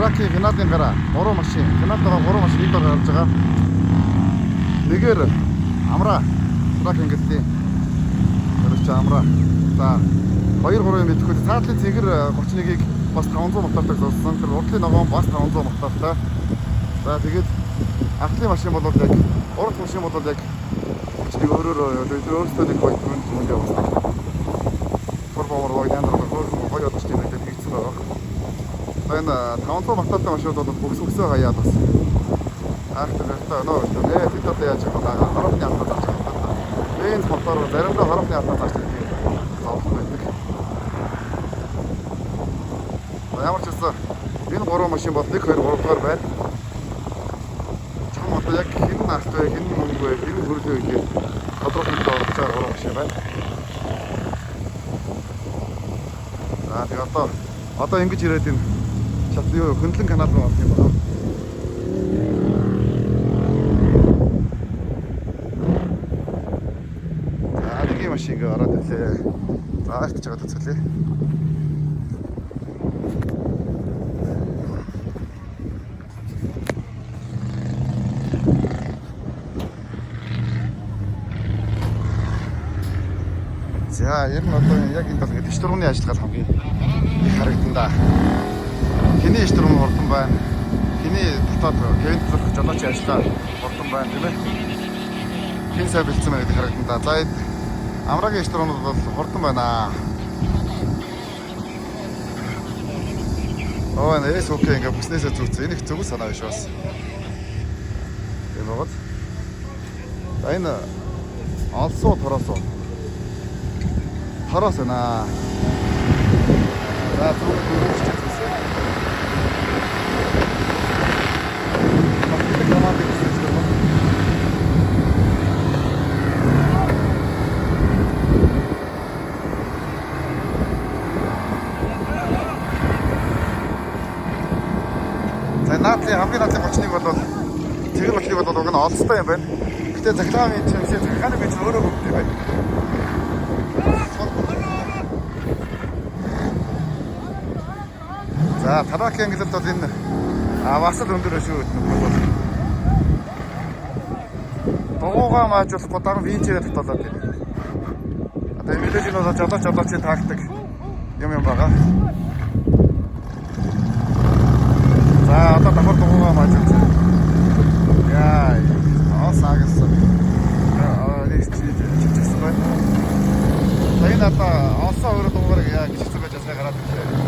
Тараки Геннадийн гараа 3 машин. Геннадигаа 3 машин нэг дор гарч байгаа. Нэгээр амраа. Тараки ингэдэй. Тэрч амраа. За 2-3 мэдэхгүй. Цаатлын цэгэр 31-ийг бас 500 мотортой золсон. Тэр урдлын ногоон бас 500 мотортой. За тэгээд ахлын машин бол яг урд машин бол яг нэг өөрөөсөө нэг гоё юм явуулсан. Формоор вагнаар гоё одож тийм байдаг хийцэн байгаа. Энэ 500 мотортой машинууд бол бүксээ гаяад бас. Ахтаа нөө бид одоо яаж байгаа харафны алдаад авч байгаа. Бенз мотор заримдаа харафны алдаад авч байгаа. Ямар ч гэсэн энэ 3 машин бол 1 2 3 дугаар байна. Чам одоо яг хэн нарт вэ, хэн мөнгө вэ, хэн хөрлөө гэх тодорхойлолт орж байгаа 3 машин байна. Тэгээ одоо ингэж ирээд энэ чат юу хөндлөн канал руу орох юм байна. Нэг машин ингээ ороод ирлээ. За арт чагаад үзүүлээ. За ер нь одоо яг энэ бол дэш дургууны ажиллагаа хамгийн их харагдана да. Хиний дэш дургуун хурдан байна. Хиний дотоод кевин төлөх жолоочийн ажиллагаа хурдан байна тийм ээ. Хин сайн бэлдсэн байна гэдэг харагдана да. За амрагийн дэш дургуунууд бол хурдан байна. Эс окей ингээ бүснээсээ зүгцээ. Энийг зөв санаа биш бас. Энэ бод. За энэ алсуу тороосоо Хараас байна. За түрүү чийсэн. Магадгүй команд хийсэн юм. За наадлын хамгийн наадлын болчныг бол цэгэр болчныг бол уг нь олцтой юм байна. Гэтэ захлагын чимсээ захлагын бич өөрөө хөвтэй байна. За Тараки ангилалд бол энэ бас л өндөр шүү дээ. Дугуйгаа маажуулахгүй дараа винчээр татуулаад байна. Одоо энэ мэдээж нь бол жолооч тактик юм байгаа. За одоо давхар дугуйгаа маажуулж. Яа, асаагсан. Чичсэн байна. Тэгээд одоо олсон өөрөө дугуйг яа гэж хэсэг байж асаа гараад ирлээ.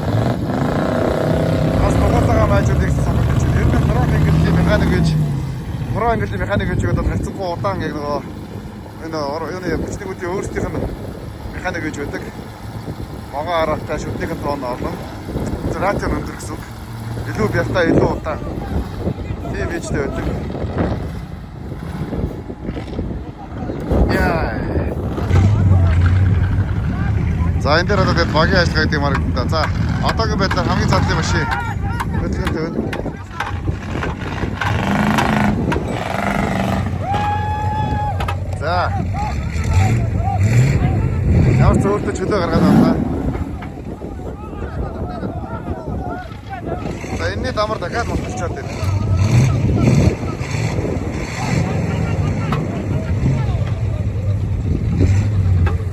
Маажуудыг санагдаж байна. Ер нь Хороо англи механик гэж одоо хайцсангүй удаан яг нөгөө энэ бүчнэгүүдийн өөрсдийнх нь механик гэж байдаг. Могоо хараатай шүтнийхэн тоон олон. Радио өндөр гэсэн үг. Илүү бяртаа илүү удаан. Тийм ээжтэй байдаг. Яа. За энэ дээр одоо тэгээд багийн ажиллагаа гэдэг юм харагдана. За одоогийн байдлаар хамгийн задлын машин өдгөнтэй байна. За. Ямар ч өөртөө чөлөө гаргаад байна. За энэний дамар дахиад мулчаад байна.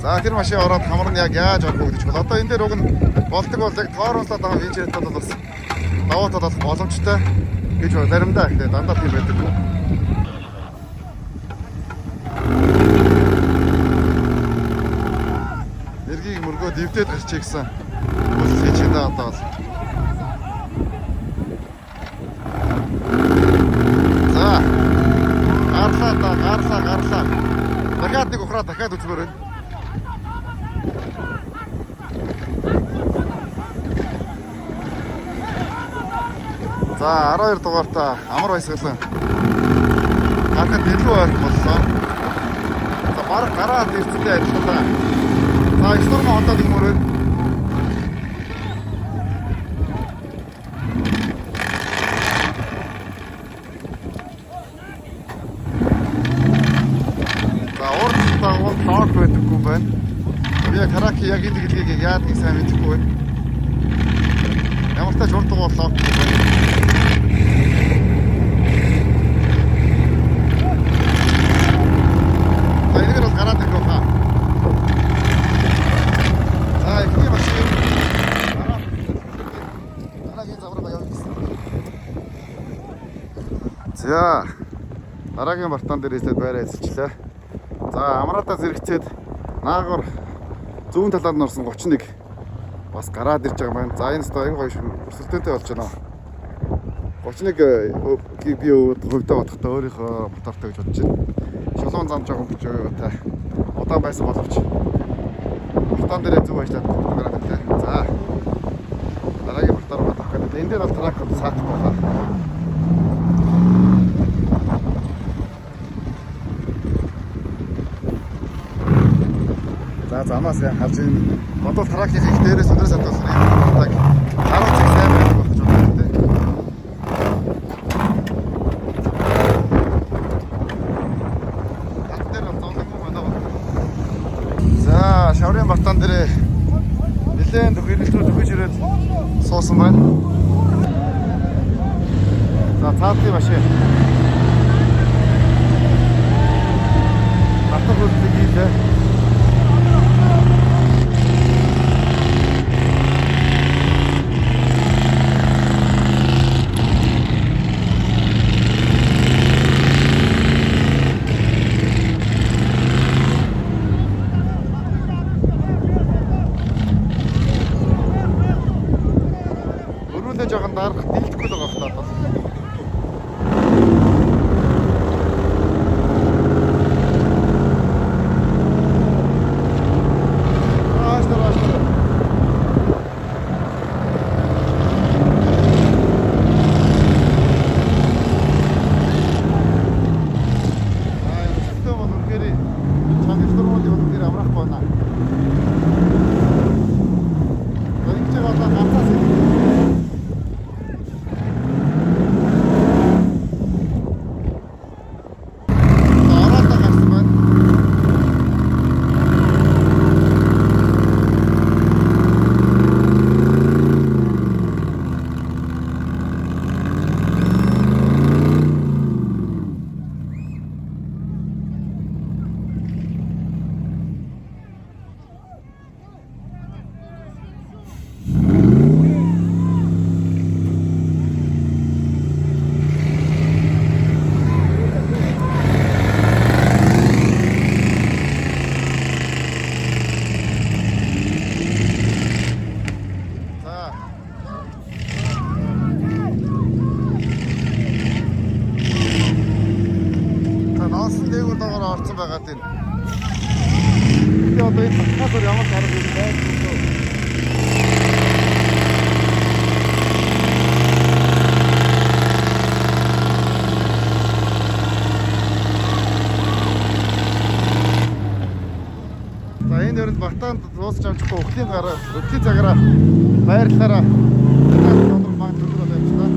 За тэр машин ороод хамар нь яг яаж орох вэ гэж бол одоо энэ дээр уг нь болдог бол яг тооруулаад байгаа винчерт бол бас даваа талах боломжтой гэж заримдаа ихтэй дандаа тийм байдаг. Эргийг мөргөө дэвдээд гарчих гэсэн үйл хийчиндээ одоо бол. За гарлаа. Дахиад нэг ухраа дахиад үзмээр байна. За 12 дугаартаа амар баясгалан харахад илүү ойрхон боллоо. За бараг гараад ирцтэй ажиллалаа. За исторм хонтоод их мөрөө. За урдтаа лог байдаггүй байна. Би Тараки яг энэ гэлгийг яадаг сайн мэдэхгүй байна. Ямар ч тач урд дугаар лог байна. За дараагийн бартан дээр ирээд байраа эзэлчлээ. За амраатаа зэрэгцээд наагур зүүн талаад норсон 31 бас гараад ирж байгаа маань. За энэ стойн гоё өрсөлдөөнтэй болж байна. 31 би хувьдаа бодохдоо өөрийнхөө мотортой гэж бодож байна. Шулуун зам жоохон бижөөтэй. Удаан байсан боловч бартан дээрээ зүг ажиллаад гараад ирлээ. За дараагийн бартаар бодох гэдэг. Энэ дээр бол трак саатах байна. За замаас харж ийн бодвол тракийн их дээрээс өндөр сатуулсан юм. Так 10 цаг сайн байх болж байна гэдэг. За шаврын бартан дээр нэлээд төгөрлөлтөөр төгөж ирээд суусан байна. За цаатны машин. Батар хөлтөг хийлээ. Жоохон дарах дэлдэхгүй л байгаа хта. Орсон байгаа тийм. Би одоо энэ хатгаар ямар гарах юм бэ? За энэ өрөнд Бартаанд дуусч амжихгүй өвлийн цагаараа байрлалаараа тодорхой маань төлөвлөж явчихлаа.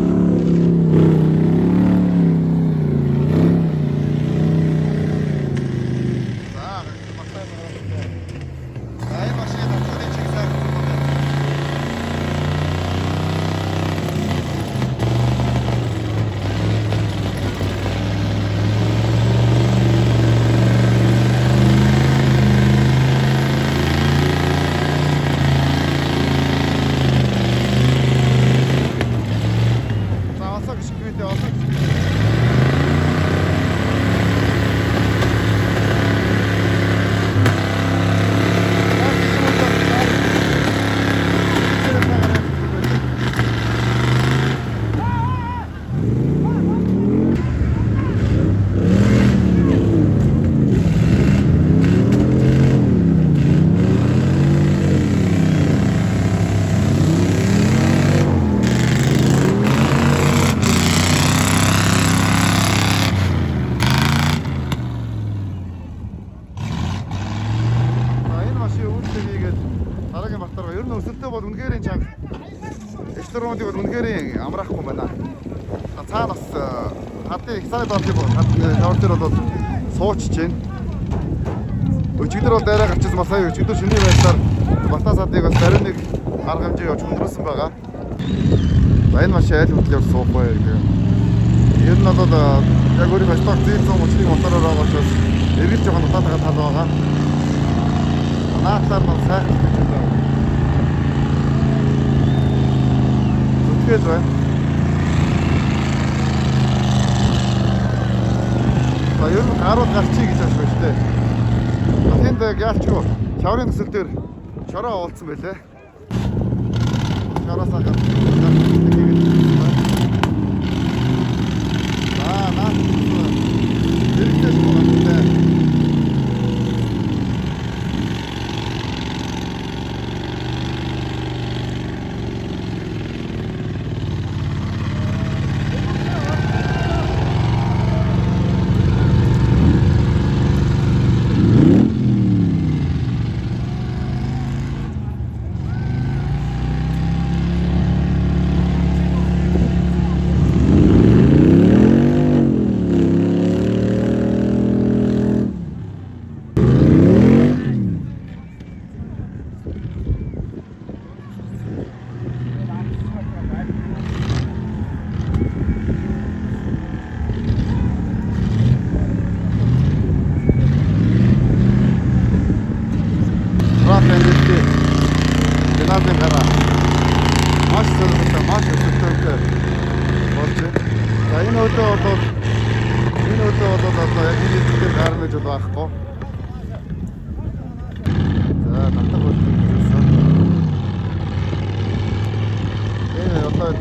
Дараагийн бартаар ер нь өсөлтөө бол үнэхээр чанга. Эшлэрмүүдийг бол үнэхээр амраахгүй байна. Цаана бас хадны эксаны бартыг шавар дээр бол суучж байна. Өчигдөр бол дайраа гарчсан бас сая өчигдөр шөнийн байдлаар Бартаа садыг бас дарин нэг арга хэмжээ явж хүндрүүлсэн байгаа. За энэ машин аль хөдлөж явж суухгүй гэх. Ер нь бол яг өөрийн сток зээл 130-ыг мотороор байгаа учраас эргэж жоохон утаатайгаар тал байгаа. Наадлаар нь сайхан зүтгэл байна. ер нь гарууд гарчий гэж байна шүү дээ. Тэнд яалчгүй шаврын төсөл дээр шороо уулцсан байлээ. Шороосаа гарч наа зэрэгтэй шүү дээ.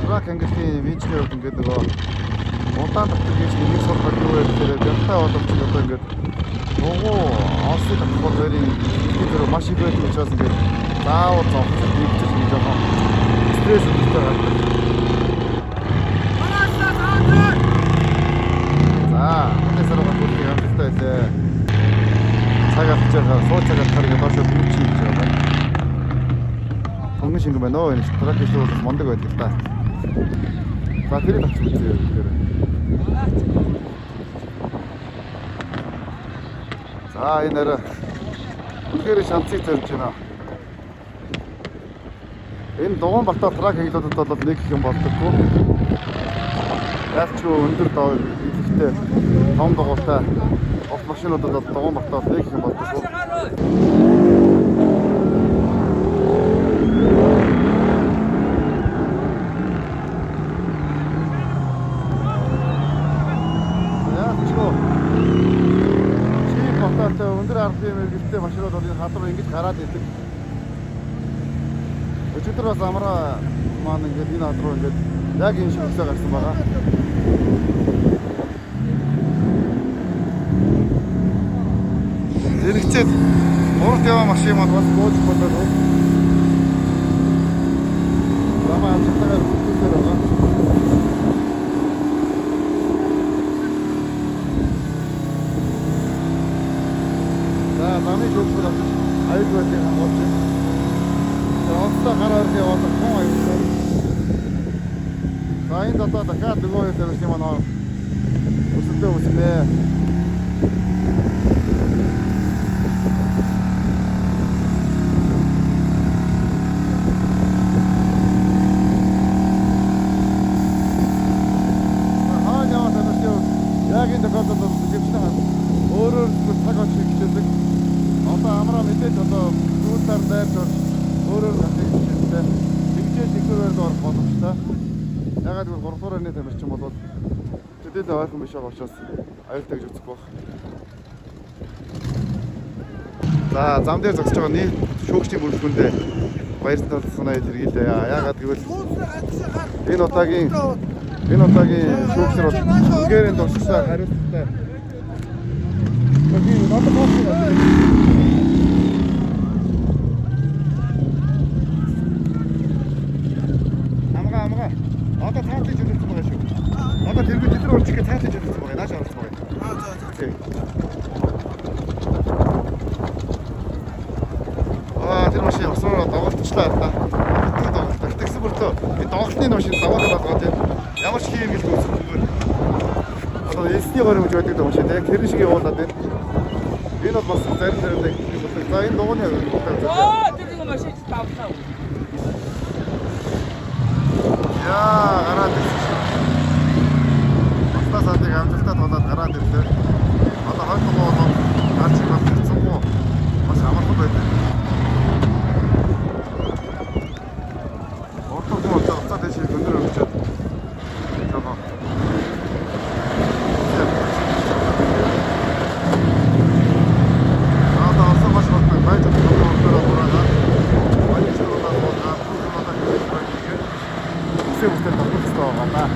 Трак ангилтын винчнэр ингээд нөгөө удаан татдаг гэж нэг сургал юу гэдэг дэртэй боловч одоо ингээд нугуу ослын татгал хоёрын тэр маш их байдаг учраас ингээд заавал зовхож дийгчж нэг жоохон стресс үүсгэж гардаг. Тэсэр гол бүлэг амттай байлээ. Цаг авчиргаа сууч цагаар харгаа доошо бүлчий гэж байна.Өнгө шингэн байна оо энэ трак гэж бол мондөг байдаг та. За тэрийг авч үзье гэдэг. За энэ нэр үнээр шанцыг тавьж байна. Энэ Дугуйн Балтаа трак хийлүүдэд бол нэг юм болдоггүй. Ялч өндөр ихэвчлэн том дугуйтай автомашинуудад бол Дугуйн Балтаа нэг юм болдоггүй. Өндөр RPM гэлтэй машинууд бол энэ хадвар ингэж гараад идэг. Өчигдөр бас амраа маань ингээд энэ хад руу ингээд яг энэ шиг өсөө гарсан байгаа. Зэрэгцээд урд яваа машин маань бас бууж болоо. Ламаа амталтайгаар бүтээр байгаа. Замын шүүгчд аюулгүй хамгаалж байна. Онцтой гараар яваад хүн аюултай. За энэ одоо дахиад нөгөө юм тавьж юм аа. Өсөлтөө үснэ. Яг энэ тохиолдолд гэмшсэн өөрөөр цаг авч хичээдэг. Одоо амраа мэдээж одоо сүүлдээр дайрч өөрөөр гашиг хичээдэг. Тэгжээж ихээрд орох боломжтой. Ягаад гэвэл 3 дугаар анны тамирчин болоод тэдэд ойрхон биш байгаа учраас аюултай гэж үзэх байх. За зам дээр зогсож байгаа нийт шүүгчдийн бүрэлдэхүүндээ баярлалаа санаа илэрхийлээ. Ягаад гэвэл энэ удаагийн шүүгчдэр бол үнээрээ дурсагчдаа хариуцлагатай. Тэгвэл надад бодлоо. Амгаа. Одоо таатаж үлдсэн байгаа шүү. Одоо тэргүй тэд нар урчиг таатаж үлдсэн байгаа. Нааш орсон байгаа. Тэр машин осроо доголдчихлаа та. Тэгсэн бүртөө доголтны машин даваад байгаа тийм. Ямар ч хийм гэлгүй үзэхгүй. Одоо эсний горим гэж байдаг машин яг тэр шиг явуулаад байна. Энэ бол бас зарим зарим нэг юм болдог. За энэ дугуйны тэр нэг машин тавтаа. Яа, гараад ирсэн. Баста садыг амжилттай тулаад гараад ирлээ. Одоо хойно болоод гарч ирсэн гоо бас амархан байдаг. Ордог уцаа дэшил өндөр өрчөөд. бүсээ бүсээ тоглох хэрэгтэй байгаа даа.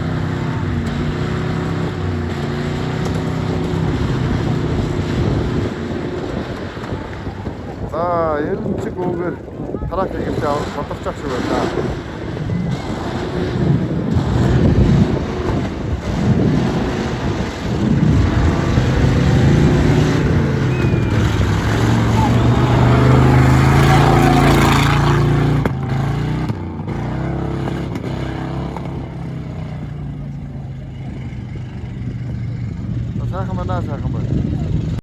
За, ерөнчиг үгээр трак хийхдээ авах бодолч ах шиг байна. Сайхан байна.